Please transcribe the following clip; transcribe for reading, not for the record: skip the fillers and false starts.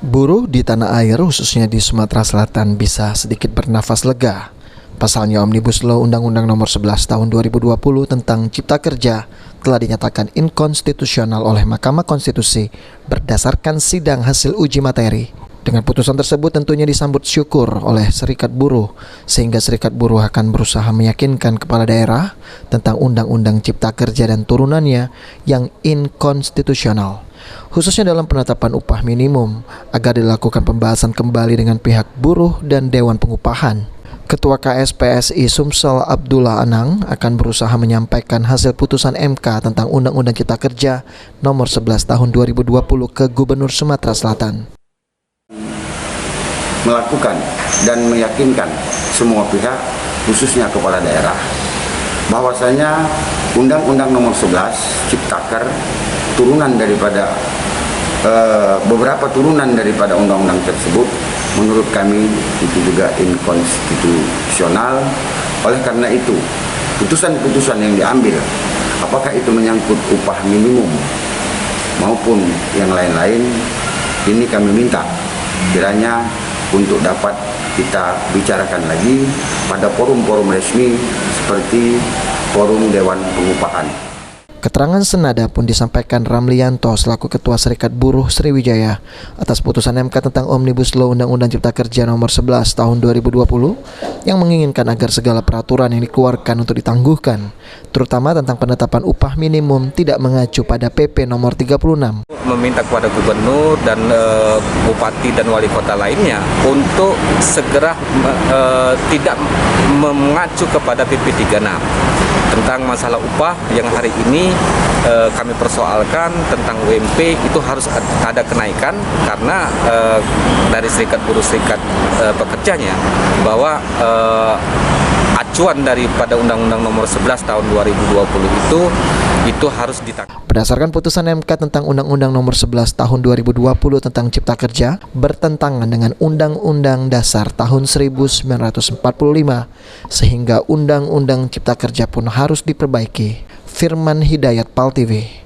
Buruh di tanah air, khususnya di Sumatera Selatan, bisa sedikit bernafas lega. Pasalnya Omnibus Law Undang-Undang Nomor 11 Tahun 2020 tentang Cipta Kerja telah dinyatakan inkonstitusional oleh Mahkamah Konstitusi berdasarkan sidang hasil uji materi. Dengan putusan tersebut tentunya disambut syukur oleh serikat buruh, sehingga serikat buruh akan berusaha meyakinkan kepala daerah tentang Undang-Undang Cipta Kerja dan turunannya yang inkonstitusional, khususnya dalam penetapan upah minimum, agar dilakukan pembahasan kembali dengan pihak buruh dan Dewan Pengupahan. Ketua KSPSI Sumsel Abdullah Anang akan berusaha menyampaikan hasil putusan MK tentang Undang-Undang Cipta Kerja Nomor 11 Tahun 2020 ke Gubernur Sumatera Selatan. Melakukan dan meyakinkan semua pihak, khususnya kepala daerah, bahwasanya Undang-Undang Nomor 11 Ciptaker, turunan daripada beberapa turunan daripada undang-undang tersebut, menurut kami itu juga inkonstitusional. Oleh karena itu, putusan-putusan yang diambil, apakah itu menyangkut upah minimum maupun yang lain-lain, ini kami minta kiranya untuk dapat kita bicarakan lagi pada forum-forum resmi seperti forum Dewan Pengupahan. Keterangan senada pun disampaikan Ramlianto selaku Ketua Serikat Buruh Sriwijaya atas putusan MK tentang Omnibus Law Undang-Undang Cipta Kerja Nomor 11 Tahun 2020 yang menginginkan agar segala peraturan yang dikeluarkan untuk ditangguhkan, terutama tentang penetapan upah minimum, tidak mengacu pada PP Nomor 36. Meminta kepada gubernur dan bupati dan wali kota lainnya untuk segera tidak mengacu kepada PP 36 tentang masalah upah yang hari ini kami persoalkan tentang UMP itu harus ada kenaikan karena dari serikat buruh serikat pekerjanya bahwa acuan daripada Undang-Undang Nomor 11 Tahun 2020 itu harus ditanggung. Berdasarkan putusan MK tentang Undang-Undang Nomor 11 Tahun 2020 tentang Cipta Kerja bertentangan dengan Undang-Undang Dasar tahun 1945, sehingga Undang-Undang Cipta Kerja pun harus diperbaiki. Firman Hidayat, PAL TV.